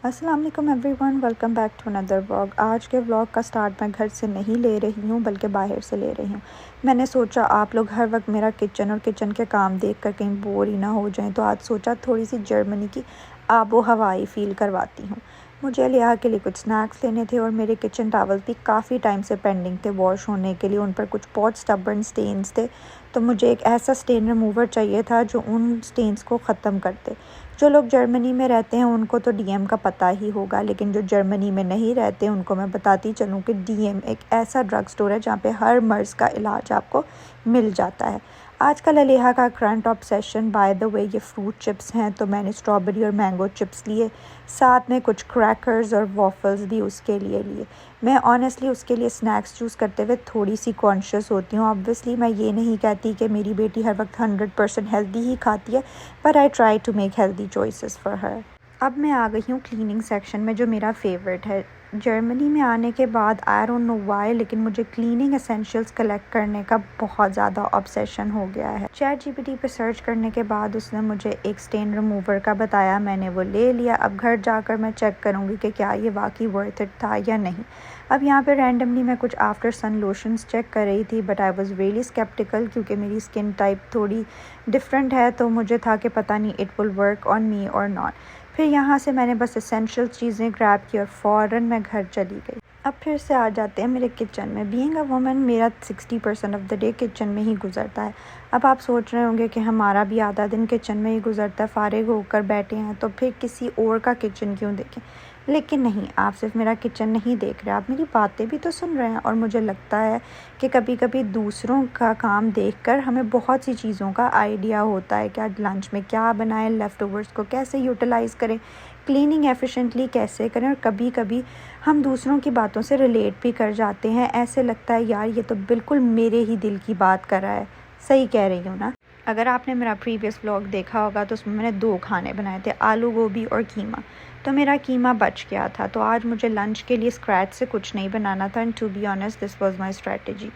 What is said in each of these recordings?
अस्सलाम वालेकुम everyone, welcome back to another vlog. आज के व्लॉग का स्टार्ट मैं घर से नहीं ले रही हूँ बल्कि बाहर से ले रही हूँ। मैंने सोचा आप लोग हर वक्त मेरा किचन और किचन के काम देख कर कहीं बोर ही ना हो जाएं, तो आज सोचा थोड़ी सी जर्मनी की आबो हवाई फ़ील करवाती हूँ। मुझे लिया के लिए कुछ स्नैक्स लेने थे और मेरे किचन टावल भी काफ़ी टाइम से पेंडिंग थे वॉश होने के लिए। उन पर कुछ बहुत स्टबर्न स्टेन्स थे, तो मुझे एक ऐसा स्टेन रिमूवर चाहिए था जो उन स्टेन्स को ख़त्म कर दे। जो लोग जर्मनी में रहते हैं उनको तो डीएम का पता ही होगा, लेकिन जो जर्मनी में नहीं रहते उनको मैं बताती चलूँ कि डीएम एक ऐसा ड्रग स्टोर है जहाँ पे हर मर्ज़ का इलाज आपको मिल जाता है। आजकल अलेहा का current obsession by the way ये फ्रूट चिप्स हैं, तो मैंने स्ट्रॉबेरी और मैंगो चिप्स लिए, साथ में कुछ क्रैकर्स और वॉफल्स भी उसके लिए। मैं ऑनेस्टली उसके लिए स्नैक्स चूज़ करते हुए थोड़ी सी कॉन्शियस होती हूँ। ऑब्वियसली मैं ये नहीं कहती कि मेरी बेटी हर वक्त 100% हेल्दी ही खाती है, but I try to make healthy choices for her. अब मैं आ गई हूँ क्लीनिंग सेक्शन में, जो मेरा फेवरेट है। जर्मनी में आने के बाद आई डोंट नो व्हाई, लेकिन मुझे क्लीनिंग एसेंशियल्स कलेक्ट करने का बहुत ज़्यादा ऑब्सेशन हो गया है। चैट जीपीटी पे सर्च करने के बाद उसने मुझे एक स्टेन रिमूवर का बताया, मैंने वो ले लिया। अब घर जाकर मैं चेक करूँगी कि क्या ये वाकई वर्थ इट था या नहीं। अब यहाँ पे रैंडमली मैं कुछ आफ्टर सन लोशंस चेक कर रही थी, but I was really sceptical क्योंकि मेरी स्किन टाइप थोड़ी डिफरेंट है, तो मुझे था कि पता नहीं it will work on me और नॉट। फिर यहाँ से मैंने बस एसेंशियल चीज़ें ग्रैब की और फ़ौरन मैं घर चली गई। अब फिर से आ जाते हैं मेरे किचन में। बीइंग अ वुमन मेरा 60% ऑफ द डे किचन में ही गुजरता है। अब आप सोच रहे होंगे कि हमारा भी आधा दिन किचन में ही गुजरता है, फ़ारिग होकर बैठे हैं तो फिर किसी और का किचन क्यों देखें। लेकिन नहीं, आप सिर्फ मेरा किचन नहीं देख रहे, आप मेरी बातें भी तो सुन रहे हैं। और मुझे लगता है कि कभी कभी दूसरों का काम देखकर हमें बहुत सी चीज़ों का आइडिया होता है कि आज लंच में क्या बनाएं, लेफ़्ट ओवर्स को कैसे यूटिलाइज़ करें, क्लीनिंग एफिशिएंटली कैसे करें। और कभी कभी हम दूसरों की बातों से रिलेट भी कर जाते हैं। ऐसे लगता है यार ये तो बिल्कुल मेरे ही दिल की बात कर रहा है। सही कह रही हूँ ना। अगर आपने मेरा प्रीवियस व्लॉग देखा होगा तो उसमें मैंने 2 खाने बनाए थे, आलू गोभी और कीमा। तो मेरा कीमा बच गया था, तो आज मुझे लंच के लिए स्क्रैच से कुछ नहीं बनाना था। And to be honest this was my strategy.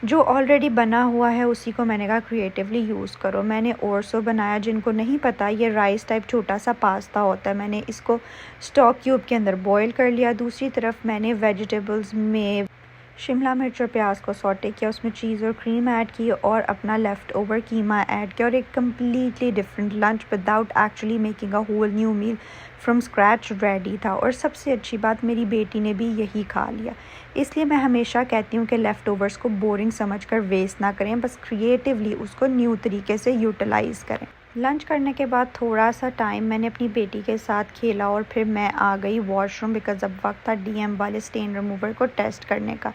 जो ऑलरेडी बना हुआ है उसी को मैंने कहा क्रिएटिवली यूज़ करो। मैंने ओरसो बनाया, जिनको नहीं पता ये राइस टाइप छोटा सा पास्ता होता है। मैंने इसको स्टॉक क्यूब के अंदर बॉईल कर लिया। दूसरी तरफ मैंने वेजिटेबल्स में शिमला मिर्च और प्याज को सौटे किया, उसमें चीज़ और क्रीम ऐड की और अपना लेफ़्ट ओवर कीमा ऐड किया और एक completely different lunch without actually making a whole new meal from scratch ready था। और सबसे अच्छी बात, मेरी बेटी ने भी यही खा लिया। इसलिए मैं हमेशा कहती हूँ कि लेफ़्ट ओवर्स को बोरिंग समझकर वेस्ट ना करें, बस क्रिएटिवली उसको न्यू तरीके से यूटिलाइज़ करें। लंच करने के बाद थोड़ा सा टाइम मैंने अपनी बेटी के साथ खेला और फिर मैं आ गई वॉशरूम, बिकॉज़ अब वक्त था डीएम वाले स्टेन रिमूवर को टेस्ट करने का।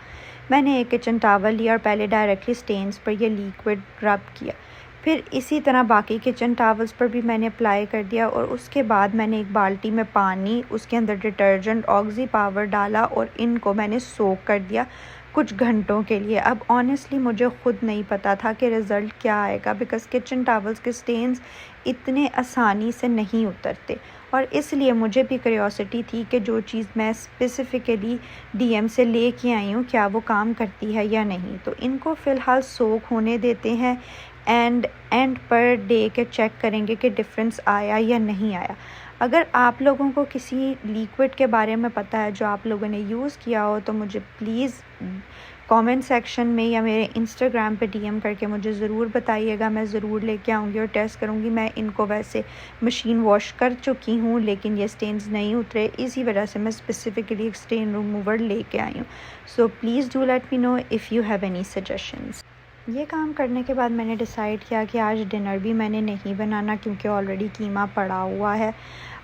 मैंने एक किचन टॉवल लिया और पहले डायरेक्टली स्टेन्स पर ये लिक्विड रब किया, फिर इसी तरह बाकी किचन टॉवल्स पर भी मैंने अप्लाई कर दिया। और उसके बाद मैंने एक बाल्टी में पानी, उसके अंदर डिटर्जेंट ऑक्सी पावर डाला और इनको मैंने सोक कर दिया कुछ घंटों के लिए। अब ऑनेस्टली मुझे ख़ुद नहीं पता था कि रिज़ल्ट क्या आएगा, बिकॉज़ किचन टॉवल्स के स्टेन्स इतने आसानी से नहीं उतरते। और इसलिए मुझे भी क्यूरियोसिटी थी कि जो चीज़ मैं स्पेसिफ़िकली डीएम से लेके आई हूँ क्या वो काम करती है या नहीं। तो इनको फ़िलहाल सोक होने देते हैं एंड पर डे के चेक करेंगे कि डिफरेंस आया या नहीं आया। अगर आप लोगों को किसी लिक्विड के बारे में पता है जो आप लोगों ने यूज़ किया हो, तो मुझे प्लीज़ कमेंट सेक्शन में या मेरे इंस्टाग्राम पे डीएम करके मुझे ज़रूर बताइएगा। मैं ज़रूर लेके आऊँगी और टेस्ट करूँगी। मैं इनको वैसे मशीन वॉश कर चुकी हूँ, लेकिन ये स्टेन्स नहीं उतरे, इसी वजह से मैं स्पेसिफ़िकली एक स्टेन रिमूवर लेके आई हूँ। So please do let me know if you have any suggestions. ये काम करने के बाद मैंने डिसाइड किया कि आज डिनर भी मैंने नहीं बनाना, क्योंकि ऑलरेडी कीमा पड़ा हुआ है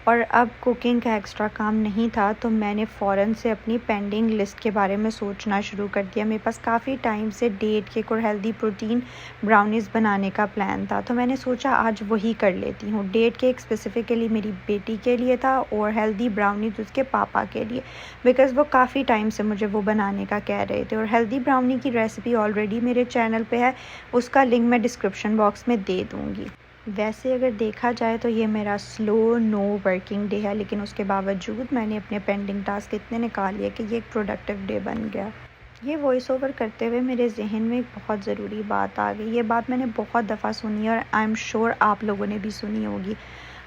और अब कुकिंग का एक्स्ट्रा काम नहीं था। तो मैंने फ़ौरन से अपनी पेंडिंग लिस्ट के बारे में सोचना शुरू कर दिया। मेरे पास काफ़ी टाइम से डेट केक और हेल्दी प्रोटीन ब्राउनीज़ बनाने का प्लान था, तो मैंने सोचा आज वही कर लेती हूँ। डेट केक स्पेसिफ़िकली मेरी बेटी के लिए था और हेल्दी ब्राउनीज़ उसके पापा के लिए, बिकॉज़ वो काफ़ी टाइम से मुझे वो बनाने का कह रहे थे। और हेल्दी ब्राउनी की रेसिपी ऑलरेडी मेरे चैनल पे है, उसका लिंक मैं डिस्क्रिप्शन बॉक्स में दे दूँगी। वैसे अगर देखा जाए तो ये मेरा स्लो नो वर्किंग डे है, लेकिन उसके बावजूद मैंने अपने पेंडिंग टास्क इतने निकाल लिए कि ये एक प्रोडक्टिव डे बन गया। ये वॉइस ओवर करते हुए मेरे जहन में एक बहुत ज़रूरी बात आ गई। ये बात मैंने बहुत दफ़ा सुनी है और आई एम श्योर आप लोगों ने भी सुनी होगी।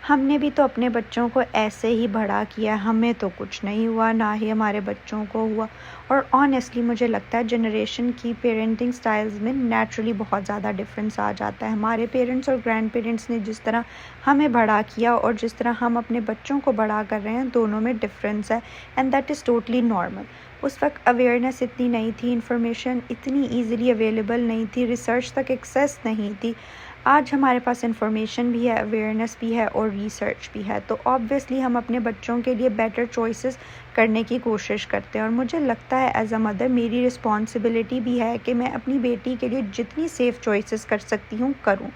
हमने भी तो अपने बच्चों को ऐसे ही बड़ा किया, हमें तो कुछ नहीं हुआ, ना ही हमारे बच्चों को हुआ। और ऑनेस्टली मुझे लगता है जनरेशन की पेरेंटिंग स्टाइल्स में नेचुरली बहुत ज़्यादा डिफरेंस आ जाता है। हमारे पेरेंट्स और ग्रैंड पेरेंट्स ने जिस तरह हमें बड़ा किया और जिस तरह हम अपने बच्चों को बड़ा कर रहे हैं, दोनों में डिफरेंस है, and that is totally normal. उस वक्त अवेयरनेस इतनी नहीं थी, इंफॉर्मेशन इतनी ईज़िली अवेलेबल नहीं थी, रिसर्च तक एक्सेस नहीं थी। आज हमारे पास इंफॉर्मेशन भी है, अवेयरनेस भी है और रिसर्च भी है, तो ऑब्वियसली हम अपने बच्चों के लिए बेटर चॉइसेस करने की कोशिश करते हैं। और मुझे लगता है एज अ मदर मेरी रिस्पॉन्सिबिलिटी भी है कि मैं अपनी बेटी के लिए जितनी सेफ़ चॉइसेस कर सकती हूँ करूँ।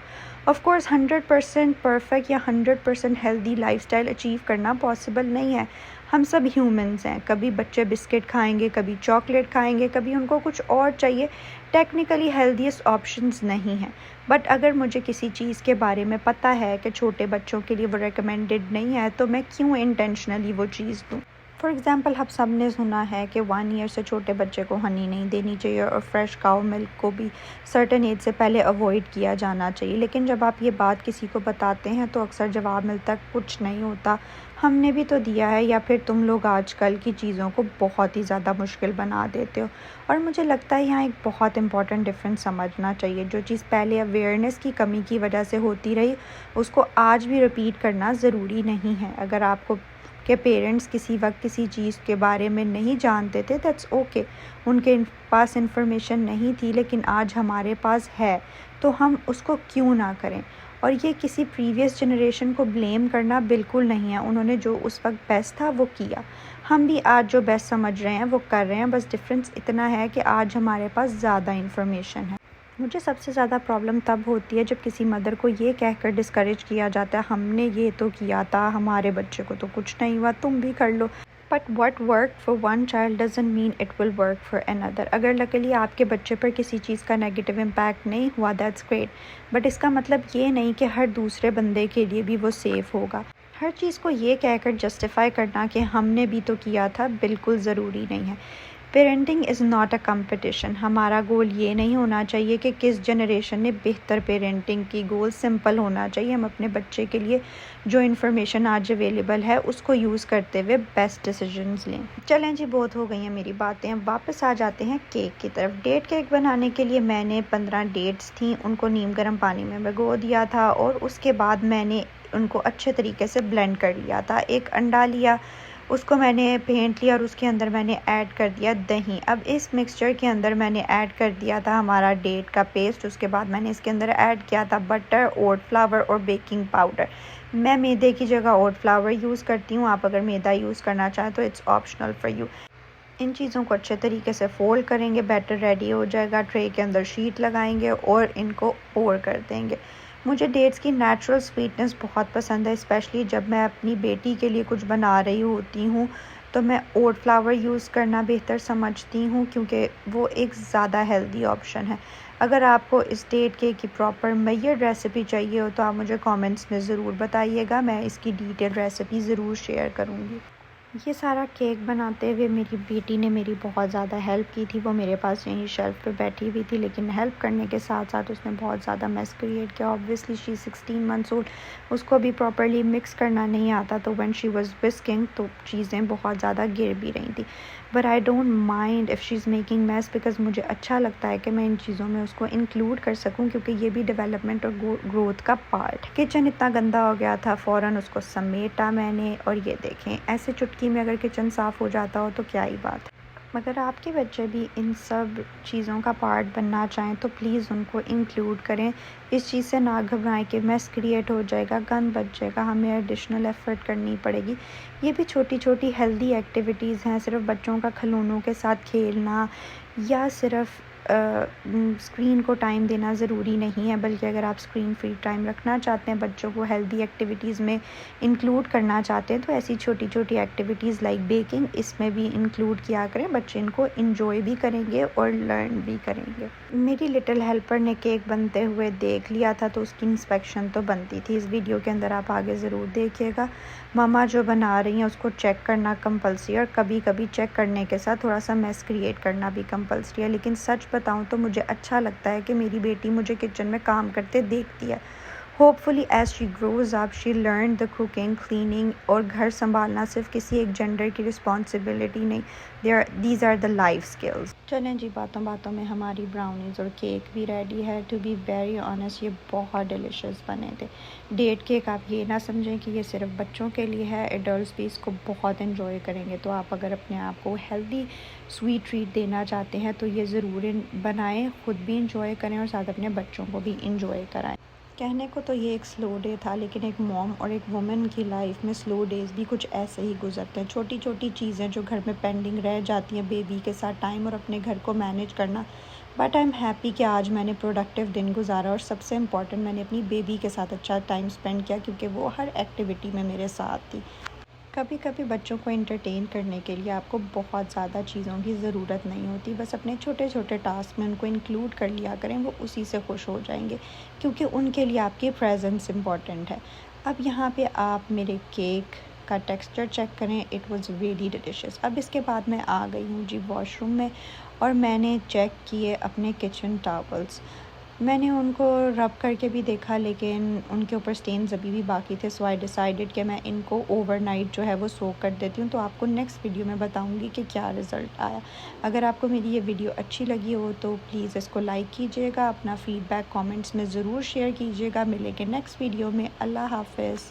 ऑफ़ कोर्स 100% परफेक्ट या 100% हेल्दी लाइफस्टाइल अचीव करना पॉसिबल नहीं है। हम सब ह्यूमंस हैं, कभी बच्चे बिस्किट खाएंगे, कभी चॉकलेट खाएंगे, कभी उनको कुछ और चाहिए। टेक्निकली हेल्दीएस्ट ऑप्शंस नहीं हैं, बट अगर मुझे किसी चीज़ के बारे में पता है कि छोटे बच्चों के लिए वो रिकमेंडेड नहीं है, तो मैं क्यों इंटेंशनली वो चीज़ दूँ। फॉर एग्ज़ाम्पल हम सब ने सुना है कि 1 ईयर से छोटे बच्चे को हनी नहीं देनी चाहिए और फ्रेश काऊ मिल्क को भी सर्टेन एज से पहले अवॉइड किया जाना चाहिए। लेकिन जब आप ये बात किसी को बताते हैं तो अक्सर जवाब मिलता है कुछ नहीं होता, हमने भी तो दिया है, या फिर तुम लोग आजकल की चीज़ों को बहुत ही ज़्यादा मुश्किल बना देते हो। और मुझे लगता है यहाँ एक बहुत इंपॉर्टेंट डिफरेंस समझना चाहिए। जो चीज़ पहले अवेयरनेस की कमी की वजह से होती रही, उसको आज भी रिपीट करना ज़रूरी नहीं है। अगर आपको के पेरेंट्स किसी वक्त किसी चीज़ के बारे में नहीं जानते थे, दैट्स ओके, उनके पास इंफॉर्मेशन नहीं थी, लेकिन आज हमारे पास है, तो हम उसको क्यों ना करें। और ये किसी प्रीवियस जनरेशन को ब्लेम करना बिल्कुल नहीं है, उन्होंने जो उस वक्त बेस्ट था वो किया, हम भी आज जो बेस्ट समझ रहे हैं वो कर रहे हैं। बस डिफरेंस इतना है कि आज हमारे पास ज़्यादा इंफॉर्मेशन है। मुझे सबसे ज़्यादा प्रॉब्लम तब होती है जब किसी मदर को ये कहकर डिस्करेज किया जाता है, हमने ये तो किया था, हमारे बच्चे को तो कुछ नहीं हुआ, तुम भी कर लो। But what work for one child doesn't mean it will work for another. अगर लकीली आपके बच्चे पर किसी चीज़ का नेगेटिव इम्पैक्ट नहीं हुआ, दैट्स ग्रेट, बट इसका मतलब ये नहीं कि हर दूसरे बंदे के लिए भी वो सेफ़ होगा। हर चीज़ को ये कहकर जस्टिफाई करना कि हमने भी तो किया था, बिल्कुल ज़रूरी नहीं है। Parenting is not a competition. हमारा गोल ये नहीं होना चाहिए कि किस जनरेशन ने बेहतर पेरेंटिंग की। गोल सिंपल होना चाहिए, हम अपने बच्चे के लिए जो इन्फॉर्मेशन आज अवेलेबल है उसको यूज़ करते हुए बेस्ट डिसीजंस लें। चलें जी, बहुत हो गई हैं मेरी बातें, अब वापस आ जाते हैं केक की तरफ। डेट केक बनाने के लिए मैंने 15 डेट्स थी, उनको नीम गर्म पानी में भिगो दिया था और उसके बाद मैंने उनको अच्छे तरीके से ब्लेंड कर लिया था। एक अंडा लिया, उसको मैंने फेंट लिया और उसके अंदर मैंने ऐड कर दिया दही। अब इस मिक्सचर के अंदर मैंने ऐड कर दिया था हमारा डेट का पेस्ट। उसके बाद मैंने इसके अंदर ऐड किया था बटर, ओट फ्लावर और बेकिंग पाउडर। मैं मैदे की जगह ओट फ्लावर यूज़ करती हूँ, आप अगर मैदा यूज़ करना चाहें तो इट्स ऑप्शनल फॉर यू। इन चीज़ों को अच्छे तरीके से फोल्ड करेंगे, बैटर रेडी हो जाएगा, ट्रे के अंदर शीट लगाएंगे और इनको पोर कर देंगे। मुझे डेट्स की नेचुरल स्वीटनेस बहुत पसंद है, स्पेशली जब मैं अपनी बेटी के लिए कुछ बना रही होती हूँ तो मैं ओट फ्लावर यूज़ करना बेहतर समझती हूँ, क्योंकि वो एक ज़्यादा हेल्दी ऑप्शन है। अगर आपको इस डेट केक की प्रॉपर मैयर रेसिपी चाहिए हो तो आप मुझे कमेंट्स में ज़रूर बताइएगा, मैं इसकी डिटेल रेसिपी ज़रूर शेयर करूँगी। ये सारा केक बनाते हुए मेरी बेटी ने मेरी बहुत ज़्यादा हेल्प की थी। वो मेरे पास यहीं शेल्फ पे बैठी हुई थी, लेकिन हेल्प करने के साथ साथ उसने बहुत ज़्यादा मेस क्रिएट किया। ऑब्वियसली शी 16 मंथ्स ओल्ड, उसको भी प्रॉपरली मिक्स करना नहीं आता, तो व्हेन शी वाज विस्किंग तो चीज़ें बहुत ज़्यादा गिर भी रही थी। But I don't mind if she is making mess, because मुझे अच्छा लगता है कि मैं इन चीज़ों में उसको इंक्लूड कर सकूं, क्योंकि ये भी डेवलपमेंट और ग्रोथ का पार्ट। किचन इतना गंदा हो गया था, फ़ौरन उसको समेटा मैंने, और ये देखें ऐसे चुटकी में अगर किचन साफ़ हो जाता हो तो क्या ही बात है। अगर आपके बच्चे भी इन सब चीज़ों का पार्ट बनना चाहें तो प्लीज़ उनको इंक्लूड करें। इस चीज़ से ना घबराएं कि मेस क्रिएट हो जाएगा, गंद बच जाएगा, हमें एडिशनल एफ़र्ट करनी पड़ेगी। ये भी छोटी छोटी हेल्दी एक्टिविटीज़ हैं, सिर्फ बच्चों का खिलौनों के साथ खेलना या सिर्फ स्क्रीन को टाइम देना ज़रूरी नहीं है, बल्कि अगर आप स्क्रीन फ्री टाइम रखना चाहते हैं, बच्चों को हेल्दी एक्टिविटीज़ में इंक्लूड करना चाहते हैं, तो ऐसी छोटी छोटी एक्टिविटीज़ लाइक बेकिंग इसमें भी इंक्लूड किया करें। बच्चे इनको इंजॉय भी करेंगे और लर्न भी करेंगे। मेरी लिटिल हेल्पर ने केक बनते हुए देख लिया था, तो उसकी इंस्पेक्शन तो बनती थी। इस वीडियो के अंदर आप आगे ज़रूर देखिएगा। ममा जो बना रही हैं उसको चेक करना कंपल्सरी, और कभी कभी चेक करने के साथ थोड़ा सा मेस क्रिएट करना भी कंपल्सरी है। लेकिन सच बताऊं तो मुझे अच्छा लगता है कि मेरी बेटी मुझे किचन में काम करते देखती है। Hopefully as she grows up she learn the cooking, cleaning और घर संभालना सिर्फ किसी एक जेंडर की रिस्पॉन्सिबिलिटी नहीं, these are the life skills. चलें जी, बातों बातों में हमारी ब्राउनीज़ और केक भी रेडी है। टू बी वेरी ऑनेस्ट ये बहुत डिलीशियस बने थे। डेट केक आप ये ना समझें कि ये सिर्फ बच्चों के लिए है, एडल्ट्स भी इसको बहुत इन्जॉय करेंगे। तो आप अगर अपने आप को हेल्दी स्वीट ट्रीट देना चाहते हैं तो ये ज़रूर बनाएं, ख़ुद भी इंजॉय करें और साथ अपने बच्चों को भी इंजॉय कराएं। कहने को तो ये एक स्लो डे था, लेकिन एक मॉम और एक वुमेन की लाइफ में स्लो डेज़ भी कुछ ऐसे ही गुजरते हैं। छोटी छोटी चीज़ें जो घर में पेंडिंग रह जाती हैं, बेबी के साथ टाइम और अपने घर को मैनेज करना। बट आई एम हैप्पी कि आज मैंने प्रोडक्टिव दिन गुजारा और सबसे इम्पॉर्टेंट मैंने अपनी बेबी के साथ अच्छा टाइम स्पेंड किया, क्योंकि वो हर एक्टिविटी में मेरे साथ थी। कभी कभी बच्चों को एंटरटेन करने के लिए आपको बहुत ज़्यादा चीज़ों की ज़रूरत नहीं होती, बस अपने छोटे छोटे टास्क में उनको इंक्लूड कर लिया करें, वो उसी से खुश हो जाएंगे, क्योंकि उनके लिए आपकी प्रेजेंस इम्पॉर्टेंट है। अब यहाँ पे आप मेरे केक का टेक्सचर चेक करें, इट वाज रियली डिलीशियस। अब इसके बाद मैं आ गई हूँ जी वॉशरूम में और मैंने चेक किए अपने किचन टॉवल्स। मैंने उनको रब करके भी देखा, लेकिन उनके ऊपर स्टेन्स अभी भी बाकी थे। सो आई डिसाइडेड कि मैं इनको ओवरनाइट जो है वो सोक कर देती हूँ। तो आपको नेक्स्ट वीडियो में बताऊँगी कि क्या रिज़ल्ट आया। अगर आपको मेरी ये वीडियो अच्छी लगी हो तो प्लीज़ इसको लाइक कीजिएगा, अपना फ़ीडबैक कमेंट्स में ज़रूर शेयर कीजिएगा। मिलेंगे नेक्स्ट वीडियो में। अल्लाह हाफ़िज़।